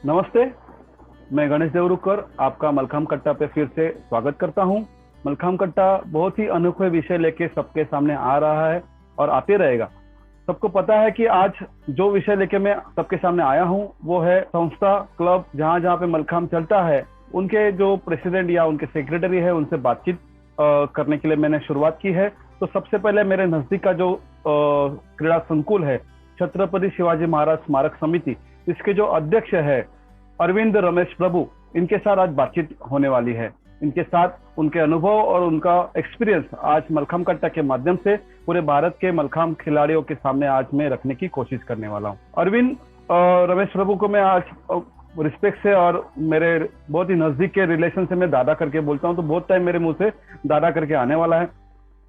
नमस्ते। मैं गणेश देवरुकर आपका मलखाम कट्टा पे फिर से स्वागत करता हूं। मलखाम कट्टा बहुत ही अनोखे विषय लेके सबके सामने आ रहा है और आते रहेगा। सबको पता है कि आज जो विषय लेके मैं सबके सामने आया हूं वो है संस्था क्लब जहां जहां पे मलखाम चलता है उनके जो प्रेसिडेंट या उनके सेक्रेटरी है उनसे बातचीत करने के लिए मैंने शुरुआत की है। तो सबसे पहले मेरे नजदीक का जो क्रीड़ा संकुल है छत्रपति शिवाजी महाराज स्मारक समिति, इसके जो अध्यक्ष है अरविंद रमेश प्रभु, इनके साथ आज बातचीत होने वाली है। इनके साथ उनके अनुभव और उनका एक्सपीरियंस आज मलखाम कट्टा के माध्यम से पूरे भारत के मलखाम खिलाड़ियों के सामने आज मैं रखने की कोशिश करने वाला हूँ। अरविंद रमेश प्रभु को मैं आज रिस्पेक्ट से और मेरे बहुत ही नजदीक के रिलेशन से मैं दादा करके बोलता हूँ, तो बहुत टाइम मेरे मुंह से दादा करके आने वाला है।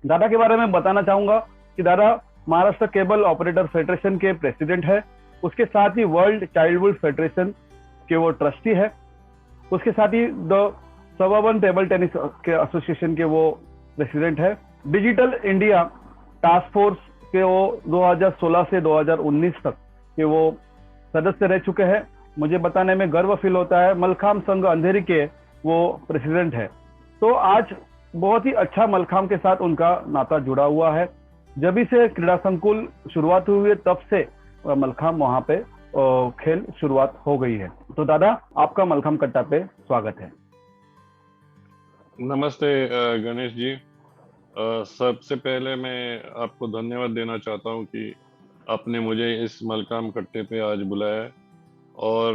दादा के बारे में बताना चाहूंगा कि दादा महाराष्ट्र केबल ऑपरेटर फेडरेशन के प्रेसिडेंट है, उसके साथ ही वर्ल्ड चाइल्डहुड फेडरेशन के वो ट्रस्टी है, उसके साथ ही द सबर्बन टेबल टेनिस के एसोसिएशन के वो प्रेसिडेंट है, डिजिटल इंडिया टास्क फोर्स के वो 2016 से 2019 तक के वो सदस्य रह चुके हैं। मुझे बताने में गर्व फील होता है, मलखाम संघ अंधेरी के वो प्रेसिडेंट है। तो आज बहुत ही अच्छा मलखाम के साथ उनका नाता जुड़ा हुआ है। जब से क्रीड़ा संकुल शुरुआत हुई है तब से मलखाम वहां पे खेल शुरुआत हो गई है। तो दादा आपका मलखाम कट्टा पे स्वागत है। नमस्ते गणेश जी। सबसे पहले मैं आपको धन्यवाद देना चाहता हूं कि आपने मुझे इस मलखाम कट्टे पे आज बुलाया है और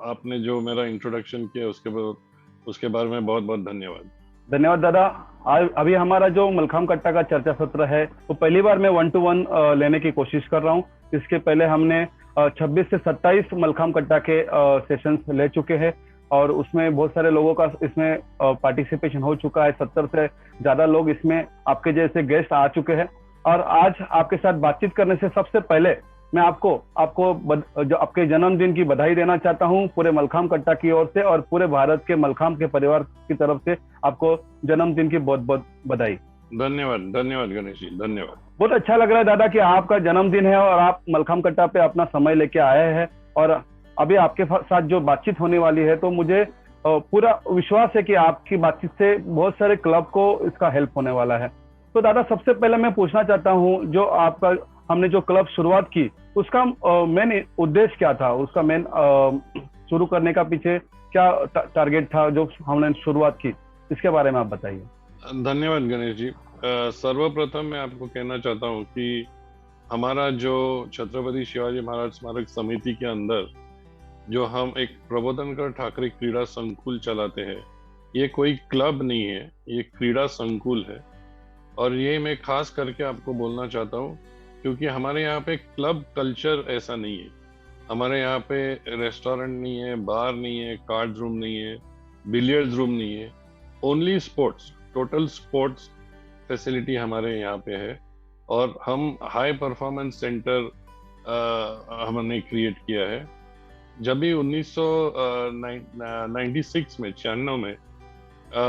आपने जो मेरा इंट्रोडक्शन किया उसके बारे में बहुत बहुत धन्यवाद। धन्यवाद दादा। आज अभी हमारा जो मलखाम कट्टा का चर्चा सत्र है वो पहली बार मैं 1-to-1 लेने की कोशिश कर रहा हूँ। इसके पहले हमने 26 से 27 मलखाम कट्टा के सेशंस ले चुके हैं और उसमें बहुत सारे लोगों का इसमें पार्टिसिपेशन हो चुका है। 70 से ज्यादा लोग इसमें आपके जैसे गेस्ट आ चुके हैं और आज आपके साथ बातचीत करने से सबसे पहले मैं आपको जो आपके जन्मदिन की बधाई देना चाहता हूं पूरे मलखाम कट्टा की ओर से और पूरे भारत के मलखाम के परिवार की तरफ से आपको जन्मदिन की बहुत बहुत बधाई। धन्यवाद गणेश जी, धन्यवाद। बहुत अच्छा लग रहा है दादा कि आपका जन्मदिन है और आप मलखाम कट्टा पे अपना समय लेके आए हैं और अभी आपके साथ जो बातचीत होने वाली है तो मुझे पूरा विश्वास है कि आपकी बातचीत से बहुत सारे क्लब को इसका हेल्प होने वाला है। तो दादा सबसे पहले मैं पूछना चाहता हूँ, जो आपका हमने जो क्लब शुरुआत की उसका मेन उद्देश्य क्या था, उसका मेन शुरू करने का पीछे क्या टारगेट था जो हमने शुरुआत की, इसके बारे में आप बताइए। धन्यवाद गणेश जी। सर्वप्रथम मैं आपको कहना चाहता हूँ कि हमारा जो छत्रपति शिवाजी महाराज स्मारक समिति के अंदर जो हम एक प्रबोधनकर ठाकरे क्रीड़ा संकुल चलाते हैं, ये कोई क्लब नहीं है, ये क्रीड़ा संकुल है। और ये मैं खास करके आपको बोलना चाहता हूँ क्योंकि हमारे यहाँ पे क्लब कल्चर ऐसा नहीं है। हमारे यहाँ पे रेस्टोरेंट नहीं है, बार नहीं है, कार्ड रूम नहीं है, बिलियर्ड्स रूम नहीं है, only sports, total sports facility हमारे यहाँ पे है। और हम हाई परफॉर्मेंस सेंटर हमने क्रिएट किया है। जब भी 1996 में 96 में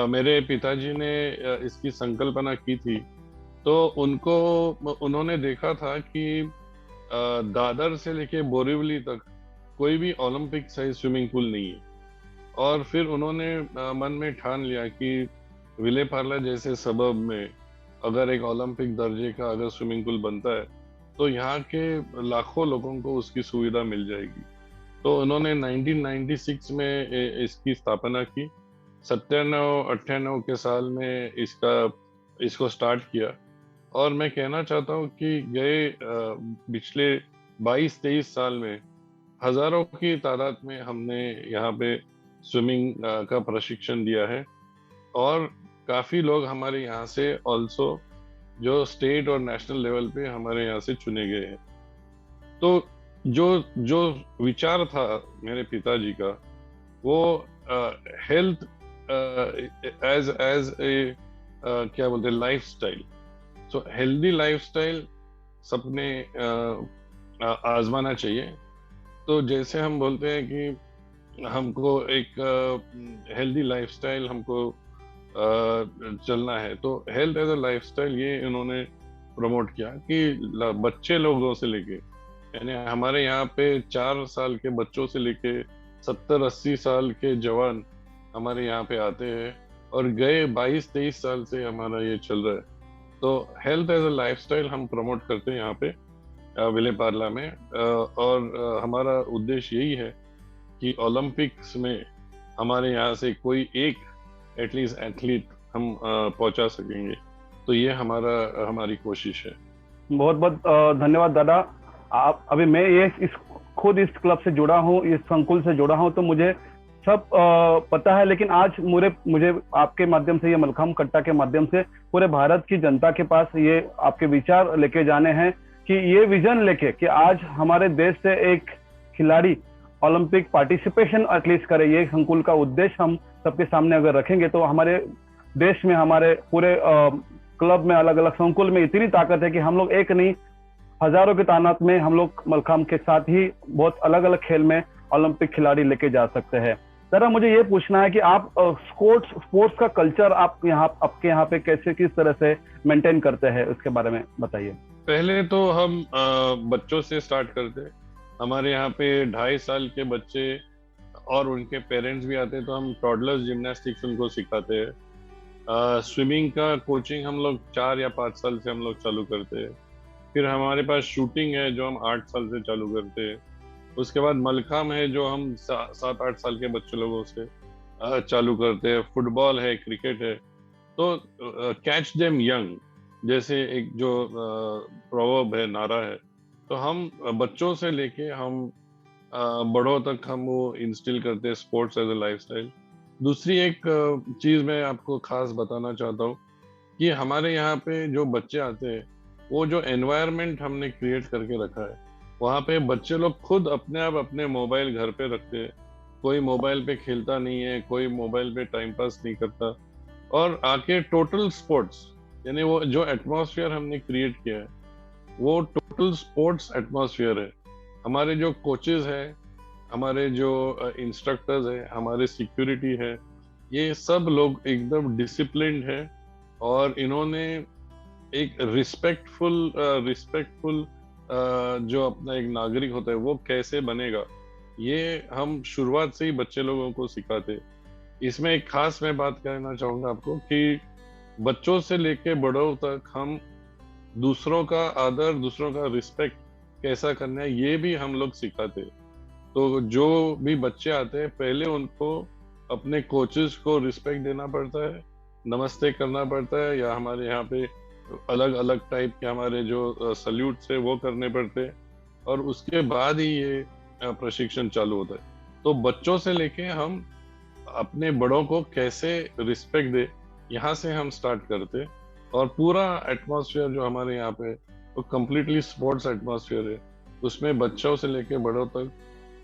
मेरे पिताजी ने इसकी संकल्पना की थी, तो उन्होंने देखा था कि दादर से लेके बोरीवली तक कोई भी ओलंपिक साइज स्विमिंग पूल नहीं है। और फिर उन्होंने मन में ठान लिया कि विलेपार्ले जैसे सबब में अगर एक ओलंपिक दर्जे का अगर स्विमिंग पूल बनता है तो यहाँ के लाखों लोगों को उसकी सुविधा मिल जाएगी। तो उन्होंने 1996 में इसकी स्थापना की। 97-98 के साल में इसको स्टार्ट किया। और मैं कहना चाहता हूँ कि गए पिछले 22-23 साल में हजारों की तादाद में हमने यहाँ पे स्विमिंग का प्रशिक्षण दिया है और काफी लोग हमारे यहाँ से ऑल्सो जो स्टेट और नेशनल लेवल पे हमारे यहाँ से चुने गए हैं। तो जो विचार था मेरे पिताजी का, वो हेल्थ एज ए क्या बोलते हैं, लाइफस्टाइल। सो हेल्दी लाइफस्टाइल सबने आजमाना चाहिए। तो जैसे हम बोलते हैं कि हमको एक हेल्दी लाइफस्टाइल हमको चलना है, तो हेल्थ एज अ लाइफस्टाइल ये इन्होंने प्रमोट किया कि बच्चे लोगों से लेके, यानी हमारे यहाँ पे 4 साल के बच्चों से लेके 70-80 साल के जवान हमारे यहाँ पे आते हैं, और गए 22-23 साल से हमारा ये चल रहा है। तो हेल्थ एज अ लाइफस्टाइल हम प्रमोट करते हैं यहाँ पे विले पार्ला में, और हमारा उद्देश्य यही है कि ओलंपिक्स में हमारे यहाँ से कोई एक एटलीस्ट एथलीट हम पहुंचा सकेंगे। तो ये हमारी कोशिश है। बहुत बहुत धन्यवाद दादा। आप अभी मैं ये खुद इस क्लब से जुड़ा हूँ, इस संकुल से जुड़ा हूँ, तो मुझे सब पता है। लेकिन आज मुझे आपके माध्यम से, ये मलखाम कट्टा के माध्यम से पूरे भारत की जनता के पास ये आपके विचार लेके जाने हैं कि ये विजन लेके कि आज हमारे देश से एक खिलाड़ी ओलंपिक पार्टिसिपेशन एटलीस्ट करे, ये संकुल का उद्देश्य हम सबके सामने अगर रखेंगे तो हमारे देश में, हमारे पूरे क्लब में, अलग अलग संकुल में इतनी ताकत है कि हम लोग एक नहीं हजारों की तादाद में हम लोग मलखाम के साथ ही बहुत अलग अलग खेल में ओलंपिक खिलाड़ी लेके जा सकते हैं। जरा मुझे ये पूछना है कि आप स्पोर्ट्स का कल्चर आपके यहाँ पे कैसे, किस तरह से मेंटेन करते हैं, उसके बारे में बताइए। पहले तो हम बच्चों से स्टार्ट करते हैं। हमारे यहाँ पे 2.5 साल के बच्चे और उनके पेरेंट्स भी आते हैं, तो हम टॉडलर्स जिम्नास्टिक्स उनको सिखाते हैं। स्विमिंग का कोचिंग हम लोग 4 या 5 साल से हम लोग चालू करते हैं। फिर हमारे पास शूटिंग है जो हम 8 साल से चालू करते हैं। उसके बाद मलखाम है जो हम 7-8 साल के बच्चे लोगों से चालू करते हैं। फुटबॉल है, क्रिकेट है। तो कैच देम यंग जैसे एक जो प्रोवर्ब है, नारा है, तो हम बच्चों से लेके हम बड़ों तक हम वो इंस्टिल करते हैं स्पोर्ट्स एज ए लाइफस्टाइल। दूसरी एक चीज मैं आपको खास बताना चाहता हूँ कि हमारे यहाँ पे जो बच्चे आते हैं, वो जो एनवायरनमेंट हमने क्रिएट करके रखा है, वहाँ पे बच्चे लोग खुद अपने आप अपने मोबाइल घर पे रखते हैं। कोई मोबाइल पे खेलता नहीं है, कोई मोबाइल पे टाइम पास नहीं करता, और आके टोटल स्पोर्ट्स, यानी वो जो एटमॉस्फेयर हमने क्रिएट किया है वो टोटल स्पोर्ट्स एटमॉस्फेयर है। हमारे जो कोचेस हैं, हमारे जो इंस्ट्रक्टर्स हैं, हमारे सिक्योरिटी है, ये सब लोग एकदम डिसिप्लिन्ड है, और इन्होंने एक रिस्पेक्टफुल जो अपना एक नागरिक होता है वो कैसे बनेगा, ये हम शुरुआत से ही बच्चे लोगों को सिखाते। इसमें एक खास मैं बात कहना चाहूंगा आपको कि बच्चों से लेके बड़ों तक हम दूसरों का आदर, दूसरों का रिस्पेक्ट कैसा करना है, ये भी हम लोग सिखाते। तो जो भी बच्चे आते हैं, पहले उनको अपने कोचेस को रिस्पेक्ट देना पड़ता है, नमस्ते करना पड़ता है, या हमारे यहाँ पे अलग अलग टाइप के हमारे जो सल्यूट्स है वो करने पड़ते हैं, और उसके बाद ही ये प्रशिक्षण चालू होता है। तो बच्चों से लेके हम अपने बड़ों को कैसे रिस्पेक्ट दे, यहाँ से हम स्टार्ट करते। और पूरा एटमॉस्फेयर जो हमारे यहाँ पे वो कम्प्लीटली स्पोर्ट्स एटमॉस्फेयर है। उसमें बच्चों से लेके बड़ों तक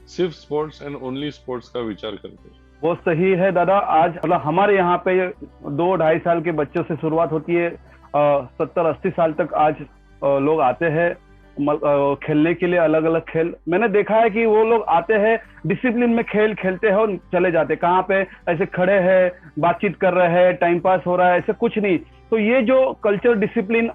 सिर्फ स्पोर्ट्स एंड ओनली स्पोर्ट्स का विचार करते हैं। वो सही है दादा। आज मतलब हमारे यहाँ पे 2-2.5 साल के बच्चों से शुरुआत होती है, 70-80 साल तक आज लोग आते हैं खेलने के लिए, अलग अलग खेल। मैंने देखा है कि वो लोग आते हैं, डिसिप्लिन में खेल खेलते हैं और चले जाते हैं। कहाँ पे ऐसे खड़े हैं, बातचीत कर रहे हैं, टाइम पास हो रहा है, ऐसे कुछ नहीं। तो ये जो कल्चर डिसिप्लिन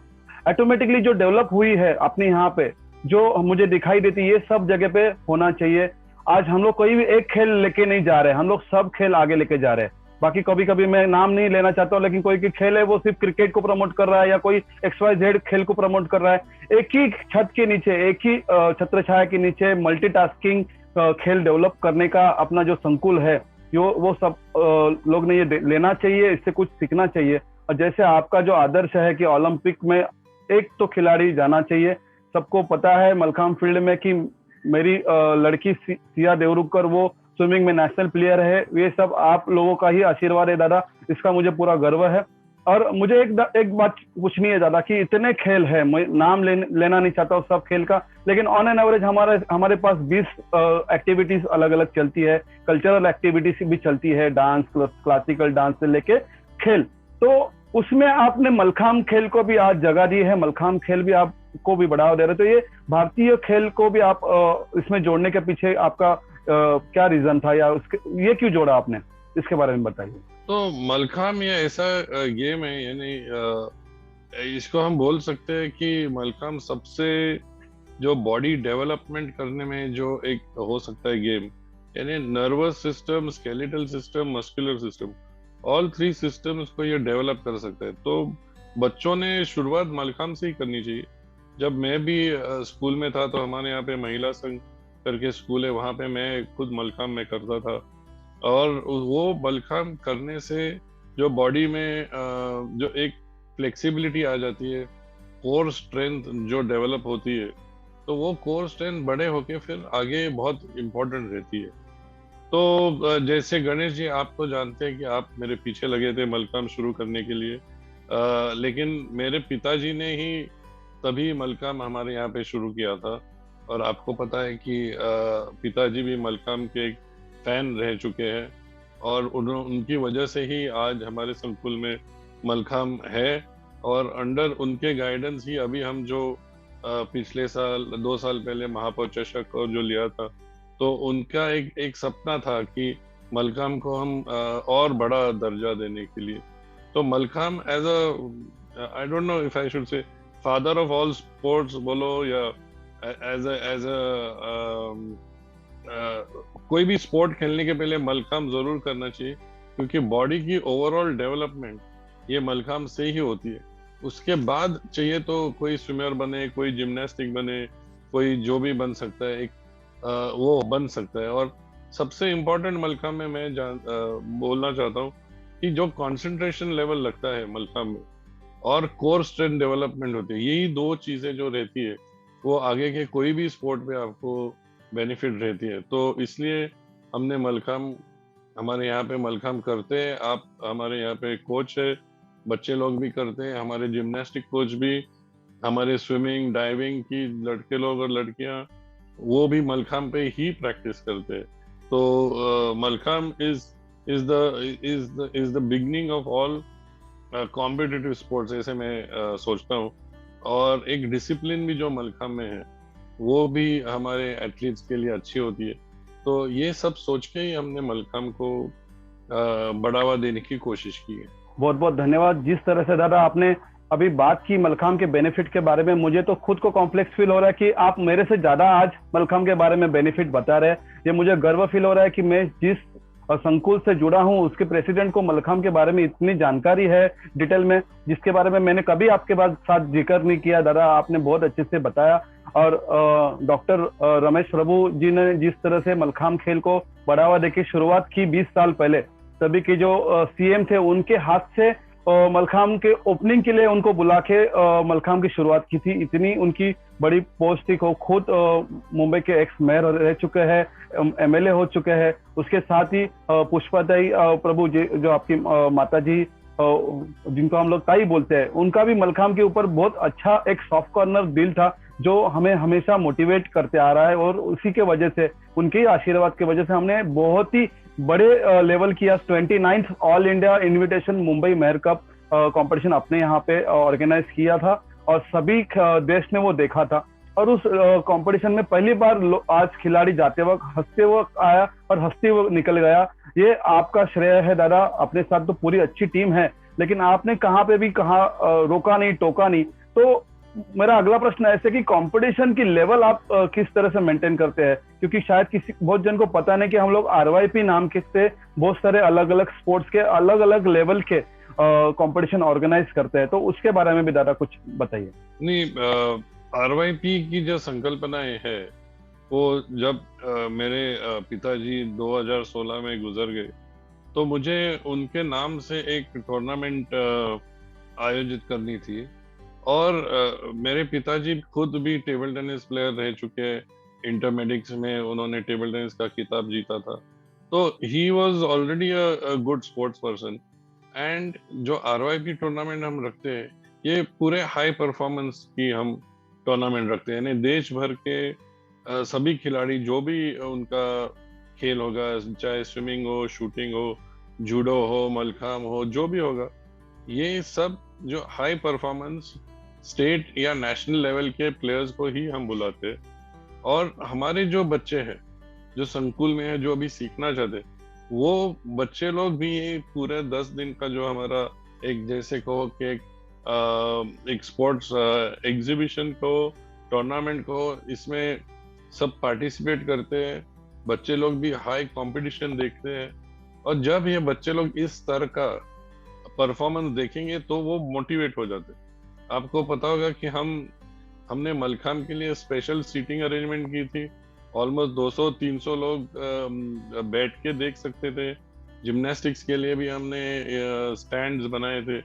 ऑटोमेटिकली जो डेवलप हुई है अपने यहाँ पे, जो मुझे दिखाई देती है, ये सब जगह पे होना चाहिए। आज हम लोग कोई भी एक खेल लेके नहीं जा रहे, हम लोग सब खेल आगे लेके जा रहे हैं। बाकी कभी कभी मैं नाम नहीं लेना चाहता हूँ, लेकिन कोई की खेल है वो सिर्फ क्रिकेट को प्रमोट कर रहा है, या कोई XYZ खेल को प्रमोट कर रहा है। एक ही छत के नीचे, एक ही छत्र छाया के नीचे मल्टीटास्किंग खेल डेवलप करने का अपना जो संकुल है, वो सब लोग ने ये लेना चाहिए, इससे कुछ सीखना चाहिए। और जैसे आपका जो आदर्श है कि ओलंपिक में एक तो खिलाड़ी जाना चाहिए। सबको पता है मलखाम फील्ड में कि मेरी लड़की सिया देवरुखकर वो स्विमिंग में नेशनल प्लेयर है। ये सब आप लोगों का ही आशीर्वाद है दादा, इसका मुझे पूरा गर्व है। और मुझे एक बात पूछनी है दादा कि इतने खेल है, मैं नाम लेना नहीं चाहता हूँ सब खेल का, लेकिन ऑन एन एवरेज हमारे पास 20 एक्टिविटीज अलग अलग चलती है। कल्चरल एक्टिविटीज भी चलती है, डांस, क्लासिकल डांस से लेके खेल। तो उसमें आपने मलखाम खेल को भी आज जगह दी है, मलखाम खेल भी आपको भी बढ़ावा दे रहे। तो ये भारतीय खेल को भी आप इसमें जोड़ने के पीछे आपका क्या रीजन था, या ये क्यों जोड़ा आपने, इसके बारे में बताइए। तो मलखाम ये ऐसा गेम है, यानी इसको हम बोल सकते हैं कि मलखाम सबसे जो बॉडी डेवलपमेंट करने में जो एक हो सकता है गेम, यानी nervous system, skeletal system, muscular system, all three systems को ये डेवलप कर सकता है। तो बच्चों ने शुरुआत मलखाम से ही करनी चाहिए। जब मैं भी स्कूल में था तो हमारे यहाँ पे महिला संघ करके स्कूल है, वहाँ पे मैं खुद मलखाम में करता था। और वो मलखाम करने से जो बॉडी में जो एक फ्लेक्सिबिलिटी आ जाती है, कोर स्ट्रेंथ जो डेवलप होती है, तो वो कोर स्ट्रेंथ बड़े होके फिर आगे बहुत इम्पोर्टेंट रहती है। तो जैसे गणेश जी, आप तो जानते हैं कि आप मेरे पीछे लगे थे मलखाम शुरू करने के लिए, लेकिन मेरे पिताजी ने ही तभी मलखाम हमारे यहाँ पे शुरू किया था। और आपको पता है कि पिताजी भी मलखाम के एक फैन रह चुके हैं, और उनकी वजह से ही आज हमारे संकुल में मलखाम है। और अंडर उनके गाइडेंस ही अभी हम जो पिछले साल 2 साल पहले महापौर चषक और जो लिया था, तो उनका एक सपना था कि मलखाम को हम और बड़ा दर्जा देने के लिए, तो mallakhamb as a, I don't know if I should say father of all sports बोलो, या एज अ कोई भी स्पोर्ट खेलने के पहले मलखाम जरूर करना चाहिए, क्योंकि बॉडी की ओवरऑल डेवलपमेंट ये मलखाम से ही होती है। उसके बाद चाहिए तो कोई स्विमर बने, कोई जिम्नास्टिक बने, कोई जो भी बन सकता है, एक वो बन सकता है। और सबसे इम्पोर्टेंट मलखाम में मैं बोलना चाहता हूँ कि जो कंसंट्रेशन लेवल लगता है मलखाम में और कोर स्ट्रेंथ डेवलपमेंट होती है, यही दो चीजें जो रहती है वो आगे के कोई भी स्पोर्ट में आपको बेनिफिट रहती है। तो इसलिए हमने मलखाम, हमारे यहाँ पे मलखाम करते हैं। आप हमारे यहाँ पे कोच है, बच्चे लोग भी करते हैं, हमारे जिम्नास्टिक कोच भी, हमारे स्विमिंग डाइविंग की लड़के लोग और लड़कियां वो भी मलखाम पे ही प्रैक्टिस करते हैं। तो mallakhamb is the beginning of all competitive sports, ऐसे मैं सोचता हूँ। और एक डिसिप्लिन भी जो मलखाम में है वो भी हमारे एथलीट्स के लिए अच्छी होती है। तो ये सब सोच के ही हमने मलखाम को बढ़ावा देने की कोशिश की है। बहुत बहुत धन्यवाद। जिस तरह से दादा आपने अभी बात की मलखाम के बेनिफिट के बारे में, मुझे तो खुद को कॉम्प्लेक्स फील हो रहा है कि आप मेरे से ज्यादा आज मलखाम के बारे में बेनिफिट बता रहे हैं। ये मुझे गर्व फील हो रहा है कि मैं जिस संकुल से जुड़ा हूं उसके प्रेसिडेंट को मलखाम के बारे में इतनी जानकारी है डिटेल में, जिसके बारे में मैंने कभी आपके साथ जिक्र नहीं किया। दादा आपने बहुत अच्छे से बताया। और डॉक्टर रमेश प्रभु जी ने जिस तरह से मलखाम खेल को बढ़ावा देके शुरुआत की 20 साल पहले, तभी के जो सीएम थे उनके हाथ से मलखाम के ओपनिंग के लिए उनको बुला के मलखाम की शुरुआत की थी। इतनी उनकी बड़ी पोस्ट थी। खुद मुंबई के एक्स मेयर रह चुके हैं, एमएलए हो चुके हैं। उसके साथ ही पुष्पाताई प्रभु जी, जो आपकी माता जी जिनको हम लोग ताई बोलते हैं, उनका भी मलखाम के ऊपर बहुत अच्छा एक सॉफ्ट कॉर्नर दिल था, जो हमें हमेशा मोटिवेट करते आ रहा है। और उसी के वजह से, उनके ही आशीर्वाद की वजह से हमने बहुत ही बड़े लेवल किया। 29th all India invitation Mumbai mayor cup competition अपने यहाँ पे ऑर्गेनाइज किया था, और सभी देश ने वो देखा था। और उस कंपटीशन में पहली बार आज खिलाड़ी जाते वक्त हंसते वक्त आया और हंसते वक्त निकल गया। ये आपका श्रेय है दादा। अपने साथ तो पूरी अच्छी टीम है, लेकिन आपने कहाँ पे भी कहा रोका नहीं, टोका नहीं। तो मेरा अगला प्रश्न ऐसे कि कंपटीशन की लेवल आप किस तरह से मेंटेन करते हैं? क्योंकि शायद किसी बहुत जन को पता नहीं कि हम लोग आरवाईपी नाम के से बहुत सारे अलग अलग स्पोर्ट्स के अलग अलग लेवल के कंपटीशन ऑर्गेनाइज करते हैं। तो उसके बारे में भी दादा कुछ बताइए। नहीं, आरवाईपी की जो संकल्पनाएं है वो जब मेरे पिताजी 2016 में गुजर गए, तो मुझे उनके नाम से एक टूर्नामेंट आयोजित करनी थी। और मेरे पिताजी खुद भी टेबल टेनिस प्लेयर रह चुके हैं। इंटरमेडिक्स में उन्होंने टेबल टेनिस का खिताब जीता था। तो he was already a good sports person. And जो आरवाईपी टूर्नामेंट हम रखते हैं, ये पूरे हाई परफॉर्मेंस की हम टूर्नामेंट रखते हैं। यानी देश भर के सभी खिलाड़ी, जो भी उनका खेल होगा, चाहे स्विमिंग हो, शूटिंग हो, जूडो हो, मलखाम हो, जो भी होगा, ये सब जो हाई परफॉर्मेंस स्टेट या नेशनल लेवल के प्लेयर्स को ही हम बुलाते हैं। और हमारे जो बच्चे हैं, जो संकुल में है, जो अभी सीखना चाहते, वो बच्चे लोग भी ये पूरे 10 दिन का जो हमारा एक, जैसे कहो कि एक स्पोर्ट्स एग्जीबिशन को, टूर्नामेंट को, इसमें सब पार्टिसिपेट करते हैं। बच्चे लोग भी हाई कंपटीशन देखते हैं, और जब ये बच्चे लोग इस स्तर का परफॉर्मेंस देखेंगे तो वो मोटिवेट हो जाते हैं। आपको पता होगा कि हमने मलखाम के लिए स्पेशल सीटिंग अरेंजमेंट की थी। ऑलमोस्ट 200-300 लोग बैठ के देख सकते थे। जिम्नास्टिक्स के लिए भी हमने स्टैंड्स बनाए थे।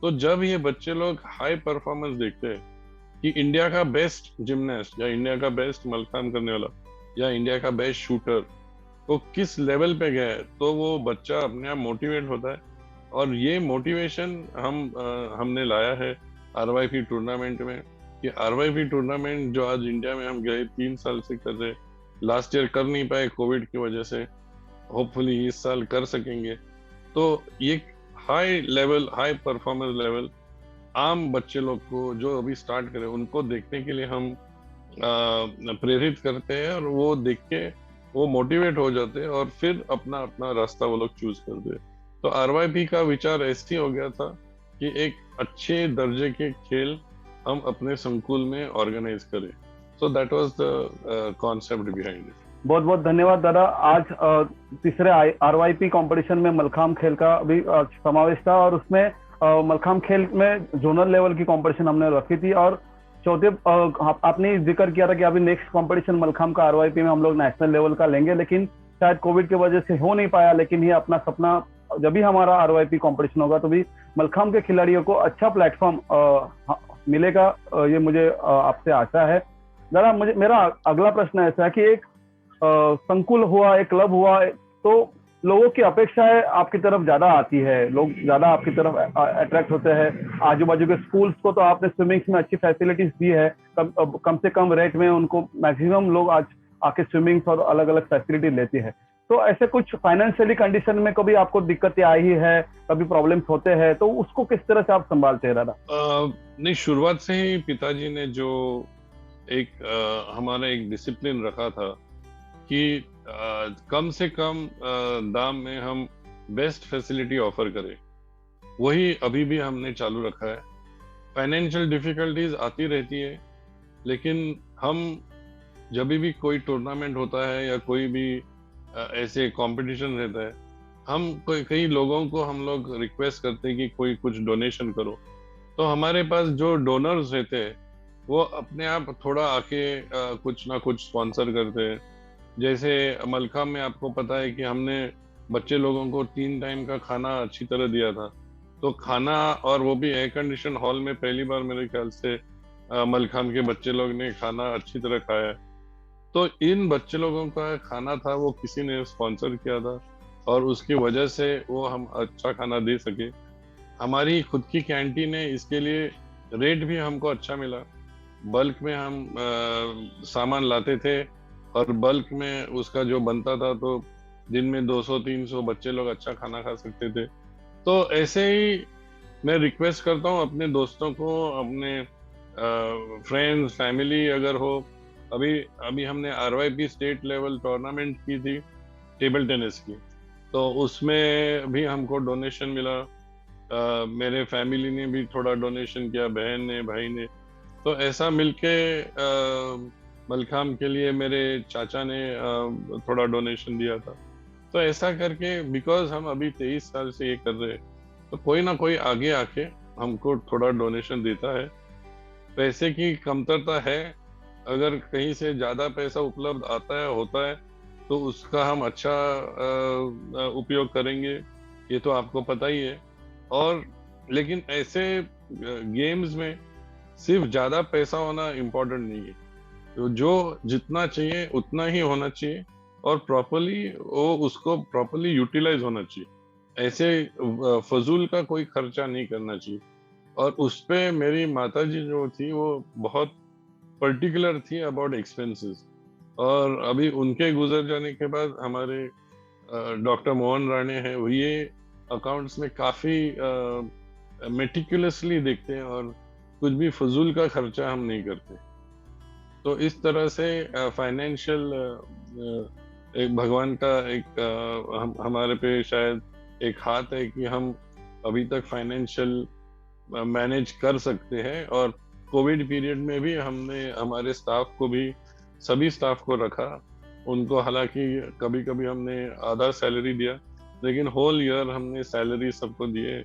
तो जब ये बच्चे लोग हाई परफॉर्मेंस देखते हैं कि इंडिया का बेस्ट जिम्नास्ट या इंडिया का बेस्ट मलखाम करने वाला या इंडिया का बेस्ट शूटर वो किस लेवल पे गया है, तो वो बच्चा अपने आप मोटिवेट होता है। और ये मोटिवेशन हमने लाया है आरवाईपी टूर्नामेंट में, कि आरवाईपी टूर्नामेंट जो आज इंडिया में हम गए 3 साल से कर रहे, लास्ट ईयर कर नहीं पाए कोविड की वजह से, होपफुली इस साल कर सकेंगे। तो ये high level, high performance level आम बच्चे लोग को जो अभी स्टार्ट करें उनको देखने के लिए हम प्रेरित करते हैं, और वो देख के वो मोटिवेट हो जाते हैं और फिर अपना अपना रास्ता वो लोग चूज करते हैं। तो आरवाईपी का विचार ऐसे हो गया था कि एक अच्छे दर्जे के खेल हम अपने संकुल में ऑर्गेनाइज करें। So that was the concept behind it. बहुत बहुत धन्यवाद दादा। आज तीसरे आरवाईपी कंपटीशन में मलखाम खेल का भी समावेश था, और उसमें मलखाम खेल में जोनल लेवल की कंपटीशन हमने रखी थी, और चौथे आपने जिक्र किया था कि अभी नेक्स्ट कंपटीशन मलखाम का आरवाईपी में हम लोग नेशनल लेवल का लेंगे, लेकिन शायद कोविड की वजह से हो नहीं पाया। लेकिन ये अपना सपना, जब भी हमारा आरवाईपी कंपटीशन होगा तो भी मलखाम के खिलाड़ियों को अच्छा प्लेटफॉर्म मिलेगा, ये मुझे आपसे आशा है। दादा, मेरा अगला प्रश्न ऐसा है कि एक संकुल हुआ, एक क्लब हुआ, तो लोगों की अपेक्षाएं आपकी तरफ ज्यादा आती है, लोग ज्यादा आपकी तरफ अट्रैक्ट होते हैं। आजू बाजू के स्कूल्स को तो आपने स्विमिंग में अच्छी फैसिलिटीज दी है, कम से कम रेट में उनको मैक्सिमम लोग आज आके स्विमिंग और अलग अलग फैसिलिटी लेती है। तो ऐसे कुछ फाइनेंशियली कंडीशन में कभी आपको दिक्कतें आई है, कभी प्रॉब्लम्स होते हैं, तो उसको किस तरह से आप संभालते हैं दादा? नहीं, शुरुआत से ही पिताजी ने जो एक हमारा एक डिसिप्लिन रखा था कि कम से कम दाम में हम बेस्ट फैसिलिटी ऑफर करें, वही अभी भी हमने चालू रखा है। फाइनेंशियल डिफिकल्टीज आती रहती है, लेकिन हम जब भी कोई टूर्नामेंट होता है या कोई भी ऐसे कंपटीशन रहता है, हम कई लोगों को हम लोग रिक्वेस्ट करते हैं कि कोई कुछ डोनेशन करो। तो हमारे पास जो डोनर्स रहते हैं वो अपने आप थोड़ा आके कुछ ना कुछ स्पॉन्सर करते हैं। जैसे मलखाम में आपको पता है कि हमने बच्चे लोगों को 3 टाइम का खाना अच्छी तरह दिया था। तो खाना, और वो भी एयर कंडीशन हॉल में, पहली बार मेरे ख्याल से मलखाम के बच्चे लोग ने खाना अच्छी तरह खाया। तो इन बच्चे लोगों का खाना था वो किसी ने स्पॉन्सर किया था, और उसकी वजह से वो हम अच्छा खाना दे सके। हमारी खुद की कैंटीन है, इसके लिए रेट भी हमको अच्छा मिला। बल्क में हम सामान लाते थे और बल्क में उसका जो बनता था, तो दिन में 200-300 बच्चे लोग अच्छा खाना खा सकते थे। तो ऐसे ही मैं रिक्वेस्ट करता हूँ अपने दोस्तों को, अपने फ्रेंड्स, फैमिली अगर हो। अभी हमने आरवाईपी स्टेट लेवल टूर्नामेंट की थी टेबल टेनिस की, तो उसमें भी हमको डोनेशन मिला। मेरे फैमिली ने भी थोड़ा डोनेशन किया, बहन ने, भाई ने। तो ऐसा मिलके मलखाम के लिए मेरे चाचा ने थोड़ा डोनेशन दिया था। तो ऐसा करके, बिकॉज हम अभी 23 साल से ये कर रहे हैं, तो कोई ना कोई आगे आके हमको थोड़ा डोनेशन देता है। पैसे की कमतरता है, अगर कहीं से ज्यादा पैसा उपलब्ध आता है, होता है, तो उसका हम अच्छा उपयोग करेंगे, ये तो आपको पता ही है। और लेकिन ऐसे गेम्स में सिर्फ ज्यादा पैसा होना इम्पोर्टेंट नहीं है, तो जो जितना चाहिए उतना ही होना चाहिए, और प्रॉपर्ली वो उसको प्रॉपर्ली यूटिलाइज होना चाहिए। ऐसे फजूल का कोई खर्चा नहीं करना चाहिए। और उस पे मेरी माताजी जो थी वो बहुत पर्टिकुलर थी अबाउट एक्सपेंसेस। और अभी उनके गुजर जाने के बाद हमारे डॉक्टर मोहन राणे हैं, वो ये अकाउंट्स में काफी मेटिकुलसली देखते हैं, और कुछ भी फजूल का खर्चा हम नहीं करते। तो इस तरह से फाइनेंशियल एक भगवान का एक हमारे पे शायद एक हाथ है कि हम अभी तक फाइनेंशियल मैनेज कर सकते हैं। और कोविड पीरियड में भी हमने हमारे स्टाफ को भी, सभी स्टाफ को रखा, उनको हालांकि कभी कभी हमने आधा सैलरी दिया, लेकिन होल ईयर हमने सैलरी सबको दिए।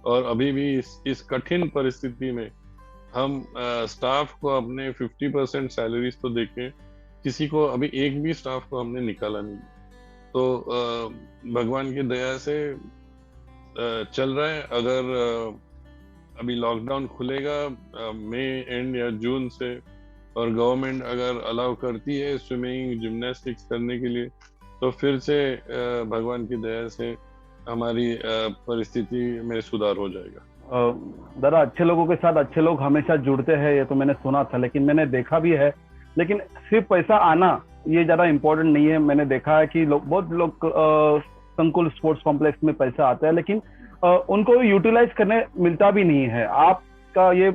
और अभी भी इस कठिन परिस्थिति में हम स्टाफ को अपने 50% सैलरीज तो देके किसी को अभी एक भी स्टाफ को हमने निकाला नहीं। तो भगवान की दया से चल रहा है। अगर अभी लॉकडाउन खुलेगा मई एंड या जून से, और गवर्नमेंट अगर अलाउ करती है स्विमिंग जिम्नास्टिक्स करने के लिए, तो फिर से भगवान की दया से हमारी परिस्थिति में सुधार हो जाएगा। दादा, अच्छे लोगों के साथ अच्छे लोग हमेशा जुड़ते हैं, ये तो मैंने सुना था, लेकिन मैंने देखा भी है। लेकिन सिर्फ पैसा आना ये ज्यादा इम्पोर्टेंट नहीं है। मैंने देखा है कि बहुत लोग संकुल स्पोर्ट्स कॉम्प्लेक्स में पैसा आता है, लेकिन उनको यूटिलाइज करने मिलता भी नहीं है। आपका ये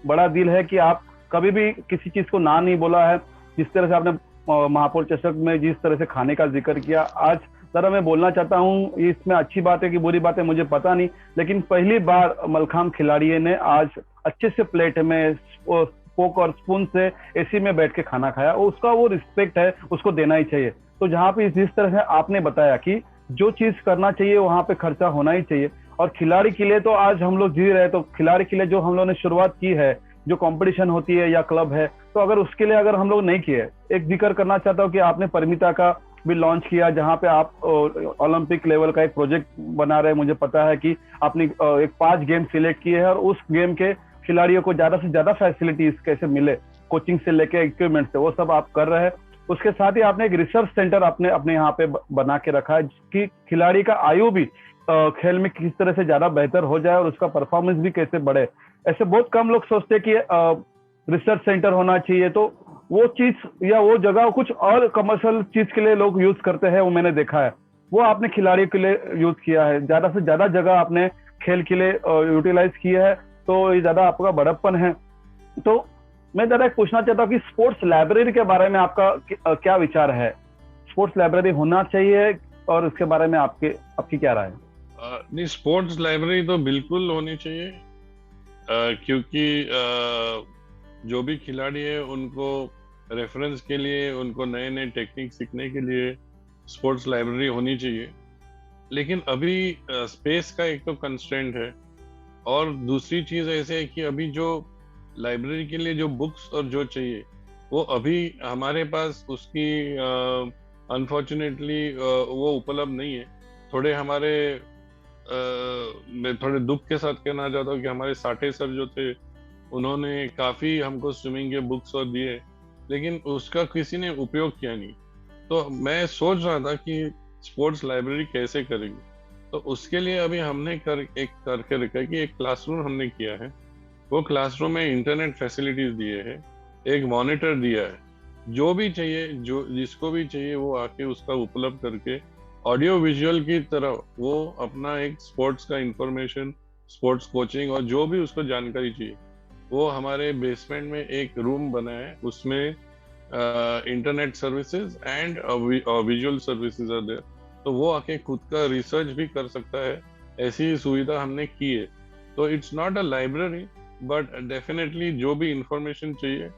बड़ा दिल है कि आप कभी भी किसी चीज को ना नहीं बोला है। जिस तरह से आपने महापौर चषक में जिस तरह से खाने का जिक्र किया, आज जरा मैं बोलना चाहता हूँ, इसमें अच्छी बात है कि बुरी बात है मुझे पता नहीं, लेकिन पहली बार मलखाम खिलाड़ी ने आज अच्छे से प्लेट में फोक और स्पून से एसी में बैठ के खाना खाया। उसका वो रिस्पेक्ट है, उसको देना ही चाहिए। तो जहाँ पे जिस तरह से आपने बताया कि जो चीज करना चाहिए वहां पे खर्चा होना ही चाहिए, और खिलाड़ी के लिए तो आज हम लोग जी रहे, तो खिलाड़ी के लिए जो हम लोगों ने शुरुआत की है, जो कंपटीशन होती है या क्लब है, तो अगर उसके लिए अगर हम लोग नहीं किए, एक जिक्र करना चाहता हूँ कि आपने परिमिता का भी लॉन्च किया, जहाँ पे आप ओलंपिक लेवल का एक प्रोजेक्ट बना रहे हैं। मुझे पता है कि आपने एक 5 गेम सिलेक्ट किए हैं, और उस गेम के खिलाड़ियों को ज्यादा से ज्यादा फैसिलिटीज कैसे मिले, कोचिंग से लेके इक्विपमेंट से, वो सब आप कर रहे हैं। उसके साथ ही आपने एक रिसर्च सेंटर अपने यहाँ पे बना के रखा है कि खिलाड़ी का आयु भी खेल में किस तरह से ज्यादा बेहतर हो जाए और उसका परफॉर्मेंस भी कैसे बढ़े। ऐसे बहुत कम लोग सोचते हैं कि रिसर्च सेंटर होना चाहिए, तो वो चीज या वो जगह कुछ और कमर्शियल चीज के लिए लोग यूज करते हैं, वो मैंने देखा है। वो आपने खिलाड़ियों के लिए यूज किया है, ज्यादा से ज्यादा जगह आपने खेल के लिए यूटिलाइज किया है, तो ये ज्यादा आपका बड़प्पन है। तो मैं जरा पूछना चाहता हूँ कि स्पोर्ट्स लाइब्रेरी के बारे में आपका क्या विचार है? स्पोर्ट्स लाइब्रेरी होना चाहिए, और उसके बारे में आपकी क्या राय है? नहीं, स्पोर्ट्स लाइब्रेरी तो बिल्कुल होनी चाहिए, क्योंकि जो भी खिलाड़ी है उनको रेफरेंस के लिए, उनको नए नए टेक्निक सीखने के लिए स्पोर्ट्स लाइब्रेरी होनी चाहिए। लेकिन अभी स्पेस का एक तो कंस्ट्रेंट है, और दूसरी चीज ऐसे है कि अभी जो लाइब्रेरी के लिए जो बुक्स और जो चाहिए वो अभी हमारे पास उसकी अनफॉर्चुनेटली वो उपलब्ध नहीं है। थोड़े हमारे मैं थोड़े दुख के साथ कहना चाहता हूँ कि हमारे साठे सर जो थे, उन्होंने काफी हमको स्विमिंग के बुक्स और दिए, लेकिन उसका किसी ने उपयोग किया नहीं। तो मैं सोच रहा था कि स्पोर्ट्स लाइब्रेरी कैसे करेंगे, तो उसके लिए अभी हमने करके रखा है कि एक क्लासरूम हमने किया है। वो क्लासरूम में इंटरनेट फैसिलिटीज दिए हैं, एक मॉनिटर दिया है, जो भी चाहिए, जो जिसको भी चाहिए वो आके उसका उपलब्ध करके ऑडियो विजुअल की तरह वो अपना एक स्पोर्ट्स का इंफॉर्मेशन, स्पोर्ट्स कोचिंग और जो भी उसको जानकारी चाहिए, वो हमारे बेसमेंट में एक रूम बना है, उसमें internet services and visual services are there. तो वो आके खुद का रिसर्च भी कर सकता है, ऐसी सुविधा हमने की है। तो it's not a library, but definitely जो भी इंफॉर्मेशन चाहिए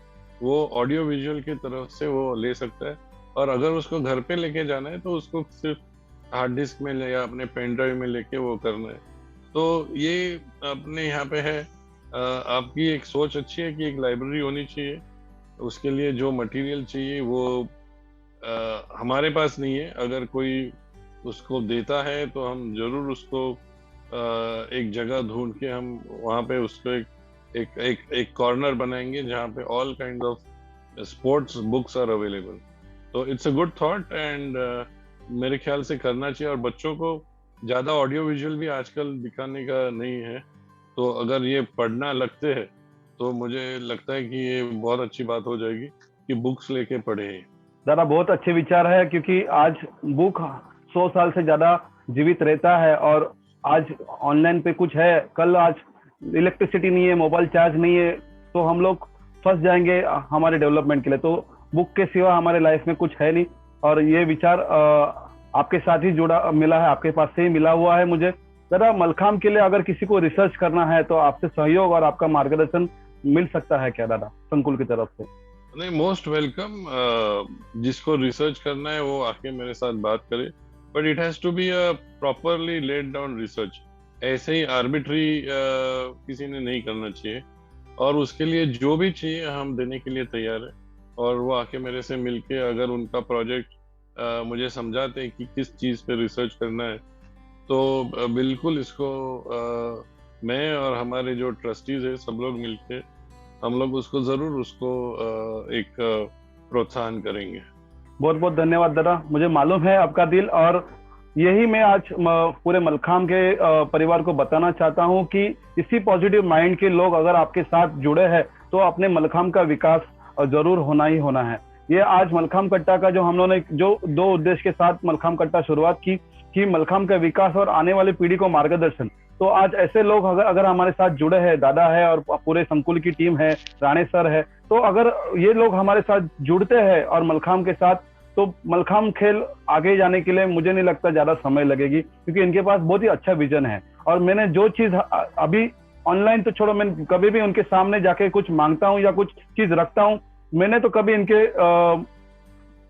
वो ऑडियो विजुअल की तरफ से वो ले सकता है। और अगर उसको घर पे लेके जाना है तो उसको सिर्फ हार्ड डिस्क में ले या अपने पेन ड्राइव में लेके वो करना है। तो ये अपने यहाँ पे है। आपकी एक सोच अच्छी है कि एक लाइब्रेरी होनी चाहिए, उसके लिए जो मटेरियल चाहिए वो हमारे पास नहीं है। अगर कोई उसको देता है तो हम जरूर उसको एक जगह ढूंढ के हम वहाँ पे उसको एक कॉर्नर बनाएंगे जहाँ पे all kind of sports books are available. तो it's a good thought, and मेरे ख्याल से करना चाहिए। और बच्चों को ज्यादा ऑडियो विजुअल भी आजकल दिखाने का नहीं है, तो अगर ये पढ़ना लगते हैं तो मुझे लगता है कि ये बहुत अच्छी बात हो जाएगी कि बुक्स लेके पढ़े। दादा, बहुत अच्छे विचार है, क्योंकि आज बुक 100 साल से ज्यादा जीवित रहता है, और आज ऑनलाइन पे कुछ है, कल आज इलेक्ट्रिसिटी नहीं है, मोबाइल चार्ज नहीं है, तो हम लोग फंस जाएंगे हमारे डेवलपमेंट के लिए। तो बुक के सिवा हमारे लाइफ में कुछ है नहीं, और ये विचार आपके साथ ही मिला है, आपके पास से ही मिला हुआ है मुझे। जरा मलखाम के लिए अगर किसी को रिसर्च करना है तो आपसे सहयोग और आपका मार्गदर्शन मिल सकता है क्या दादा, संकुल की तरफ से? नहीं, मोस्ट वेलकम। जिसको रिसर्च करना है वो आके मेरे साथ बात करे, but it has to be a properly laid down research. ऐसे ही आर्बिट्री किसी ने नहीं करना चाहिए, और उसके लिए जो भी चाहिए हम देने के लिए तैयार है। और वो आके मेरे से मिलके अगर उनका प्रोजेक्ट मुझे समझाते हैं कि किस चीज़ पे रिसर्च करना है, तो बिल्कुल इसको मैं और हमारे जो ट्रस्टीज है सब लोग मिलके हम लोग उसको जरूर उसको एक प्रोत्साहन करेंगे। बहुत बहुत धन्यवाद दादा, मुझे मालूम है आपका दिल, और यही मैं आज पूरे मलखाम के परिवार को बताना चाहता हूं कि इसी पॉजिटिव माइंड के लोग अगर आपके साथ जुड़े हैं तो अपने मलखाम का विकास जरूर होना ही होना है। ये आज मलखाम कट्टा का जो हम लोगों ने जो 2 उद्देश्य के साथ मलखाम कट्टा शुरुआत की कि मलखाम का विकास और आने वाली पीढ़ी को मार्गदर्शन, तो आज ऐसे लोग अगर हमारे साथ जुड़े हैं, दादा है और पूरे संकुल की टीम है, राणे सर है, तो अगर ये लोग हमारे साथ जुड़ते हैं और मलखाम के साथ, तो मलखाम खेल आगे जाने के लिए मुझे नहीं लगता ज्यादा समय लगेगी, क्योंकि इनके पास बहुत ही अच्छा विजन है। और मैंने जो चीज अभी ऑनलाइन तो छोड़ो, मैं कभी भी उनके सामने जाके कुछ मांगता हूँ या कुछ चीज रखता हूँ, मैंने तो कभी इनके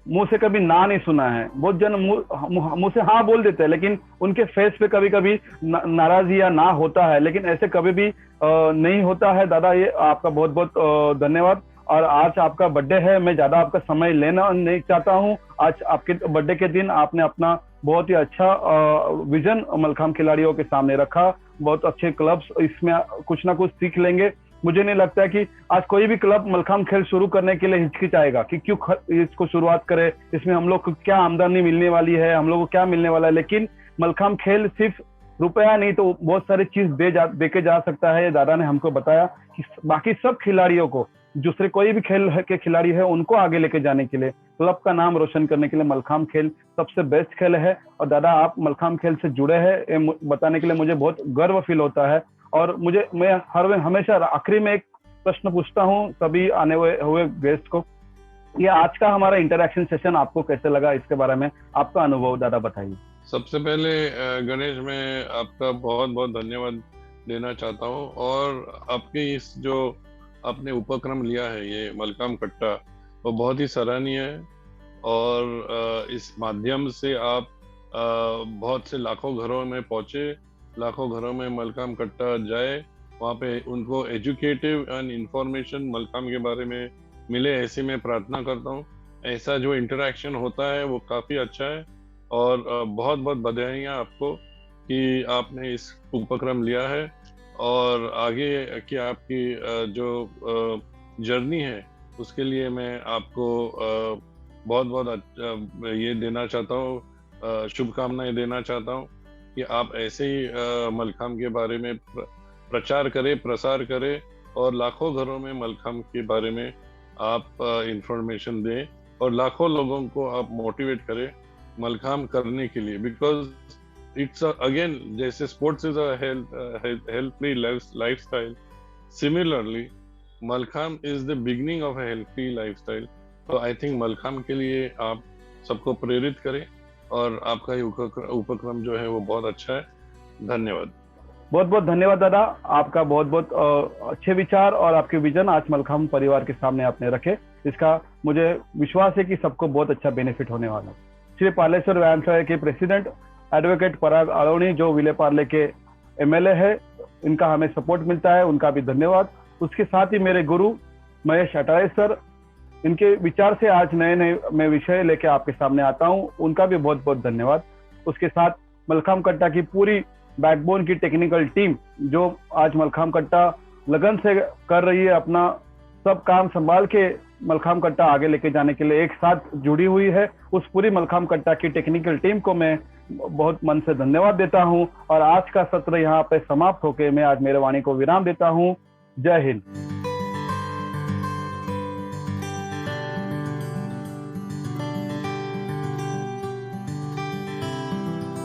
मुंह से कभी ना नहीं सुना है। बहुत जन मुंह से हाँ बोल देते हैं, लेकिन उनके फेस पे कभी कभी नाराजगी या ना होता है, लेकिन ऐसे कभी भी नहीं होता है। दादा ये आपका बहुत बहुत धन्यवाद। और आज आपका बर्थडे है, मैं ज्यादा आपका समय लेना नहीं चाहता हूँ। आज आपके बर्थडे के दिन आपने अपना बहुत ही अच्छा विजन मलखाम खिलाड़ियों के सामने रखा। बहुत अच्छे क्लब्स इसमें कुछ ना कुछ सीख लेंगे। मुझे नहीं लगता है कि आज कोई भी क्लब मलखाम खेल शुरू करने के लिए हिचकिचाएगा कि क्यों इसको शुरुआत करे, इसमें हम लोग को क्या आमदनी मिलने वाली है, हम लोग को क्या मिलने वाला है। लेकिन मलखाम खेल सिर्फ रुपया नहीं तो बहुत सारी चीज दे के जा सकता है। दादा ने हमको बताया कि बाकी सब खिलाड़ियों को, दूसरे कोई भी खेल के खिलाड़ी है, उनको आगे लेके जाने के लिए, क्लब का नाम रोशन करने के लिए मलखाम खेल सबसे बेस्ट खेल है। और दादा आप मलखाम खेल से जुड़े हैं बताने के लिए मुझे बहुत गर्व फील होता है। और मैं हमेशा आखिरी में एक प्रश्न पूछता हूँ सभी आने हुए गेस्ट को, ये आज का हमारा इंटरेक्शन सेशन आपको कैसे लगा, इसके बारे में आपका अनुभव दादा बताइए। सबसे पहले गणेश, मैं आपका बहुत बहुत धन्यवाद देना चाहता हूँ, और आपके इस जो आपने उपक्रम लिया है ये मलखाम कट्टा, वो बहुत ही सराहनीय है। और इस माध्यम से आप बहुत से लाखों घरों में पहुंचे, लाखों घरों में मलखाम कट्टा जाए, वहाँ पे उनको एजुकेटिव एंड इंफॉर्मेशन मलखाम के बारे में मिले, ऐसी मैं प्रार्थना करता हूँ। ऐसा जो इंटरेक्शन होता है वो काफ़ी अच्छा है, और बहुत बहुत बधाइयाँ आपको कि आपने इस उपक्रम लिया है, और आगे की आपकी जो जर्नी है उसके लिए मैं आपको बहुत बहुत ये देना चाहता हूँ, शुभकामनाएं देना चाहता हूँ कि आप ऐसे ही मलखाम के बारे में प्रचार करें, प्रसार करें, और लाखों घरों में मलखाम के बारे में आप इंफॉर्मेशन दें, और लाखों लोगों को आप मोटिवेट करें मलखाम करने के लिए। बिकॉज इट्स अगेन, जैसे sports is a health free lifestyle, similarly mallakhamb is the beginning of a health free lifestyle. तो आई थिंक मलखाम के लिए आप सबको प्रेरित करें, और आपका ये उपक्रम जो है वो बहुत अच्छा है। धन्यवाद। बहुत बहुत धन्यवाद दादा, आपका बहुत बहुत अच्छे विचार और आपके विजन आज मलखाम परिवार के सामने आपने रखे, इसका मुझे विश्वास है कि सबको बहुत अच्छा बेनिफिट होने वाला है। श्री पार्लेश्वर व्यायाम सभा के प्रेसिडेंट एडवोकेट पराग आलोनी जो विले पार्ले के MLA है, इनका हमें सपोर्ट मिलता है, उनका भी धन्यवाद। उसके साथ ही मेरे गुरु महेश अटारे सर, इनके विचार से आज नए नए मैं विषय लेके आपके सामने आता हूँ, उनका भी बहुत बहुत धन्यवाद। उसके साथ मलखाम कट्टा की पूरी बैकबोन की टेक्निकल टीम जो आज मलखाम कट्टा लगन से कर रही है, अपना सब काम संभाल के मलखाम कट्टा आगे लेके जाने के लिए एक साथ जुड़ी हुई है, उस पूरी मलखाम कट्टा की टेक्निकल टीम को मैं बहुत मन से धन्यवाद देता हूं। और आज का सत्र यहाँ पे समाप्त होके मैं आज मेरे वाणी को विराम देता हूं। जय हिंद।